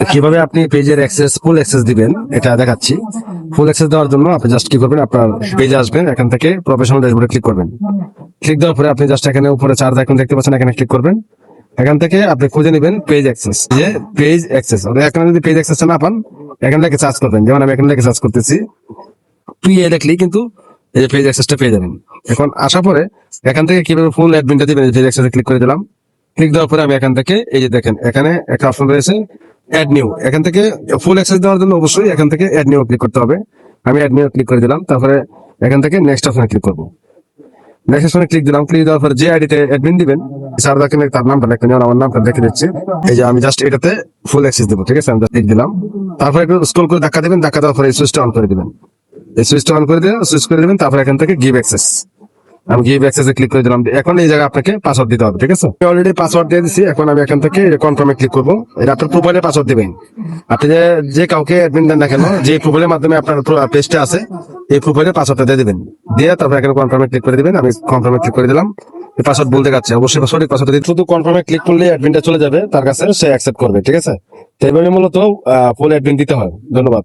কিভাবে আপনি পেজের অ্যাক্সেস ফুল অ্যাক্সেস দিবেন এটা দেখাচ্ছি। ফুল অ্যাক্সেস দেওয়ার জন্য আপনি জাস্ট কি করবেন, আপনার পেজে আসবেন, এখান থেকে প্রফেশনাল ড্যাশবোর্ডে ক্লিক করবেন। ক্লিক দেওয়ার পরে আপনি জাস্ট এখানে উপরে চার আইকন দেখতে পাচ্ছেন, এখানে ক্লিক করবেন। এখান থেকে আপনি খুঁজে নেবেন পেজ অ্যাক্সেস, যে পেজ অ্যাক্সেস। এখানে যদি পেজ অ্যাক্সেসটা না পান, এখান থেকে সার্চ করবেন। যেমন আমি এখান থেকে সার্চ করতেছি PA দেখলেই কিন্তু এই যে পেজ অ্যাক্সেসটা পেয়ে যাবেন। এখন আসার পরে এখান থেকে কিভাবে ফুল অ্যাডমিনটা দিবেন, পেজ অ্যাক্সেসে ক্লিক করে দিলাম। ক্লিক দেওয়ার পরে আমি এখান থেকে এই যে দেখেন এখানে একটা অপশন রয়েছে অ্যাড নিউ। এখান থেকে ফুল অ্যাক্সেস দেওয়ার জন্য অবশ্যই এখান থেকে অ্যাড নিউ ক্লিক করতে হবে। আমি অ্যাড নিউ ক্লিক করে দিলাম। তারপরে এখান থেকে নেক্সট অপশনে ক্লিক করবো। নেক্সট অপশনে ক্লিক দিলাম। ক্লিক দেওয়ার পরে যে আইডিতে অ্যাডমিন দিবেন স্যার দেখেন তার নামটা দেখবেন। যেমন আমার নামটা দেখে দিচ্ছি। এই যে আমি জাস্ট এটাতে ফুল অ্যাক্সেস দেবো, ঠিক আছে? আমি ক্লিক দিলাম। তারপরে একটু স্ক্রল করে ধাক্কা দেবেন। ধাক্কা দেওয়ার পরে এই সুইচটা অন করে দিবেন। এই সুইচটা অন করে দিয়ে সুইচ করে দেবেন। তারপরে এখান থেকে গিভ অ্যাক্সেস, আমি গিভ অ্যাক্সেসে ক্লিক করে দিলাম। এখন এই জায়গায় আপনাকে পাসওয়ার্ড দিতে হবে, ঠিক আছে? আমি অলরেডি পাসওয়ার্ড দিয়ে দিচ্ছি। এখন আমি এখান থেকে কনফার্মে ক্লিক করবো। এটা আপনার প্রোফাইলের পাসওয়ার্ড দিবেন। আপনি যে কাউকে অ্যাডমিন দেন না কেন, যে প্রোফাইলের মাধ্যমে আপনার পেজটা আছে, এই প্রোফাইলের পাসওয়ার্ডটা দিয়ে দিবেন। দিয়ে তারপর এখানে কনফার্মে ক্লিক করে দিবেন। আমি কনফার্মে ক্লিক করে দিলাম। পাসওয়ার্ড বলতে যাচ্ছে, অবশ্যই সঠিক পাসওয়ার্ড দিতে। শুধু কনফার্মে ক্লিক করলে অ্যাডমিনটা চলে যাবে তার কাছে, সে অ্যাকসেপ্ট করবে, ঠিক আছে? তো এইভাবে মূলত ফুল অ্যাডমিন দিতে হয়। ধন্যবাদ।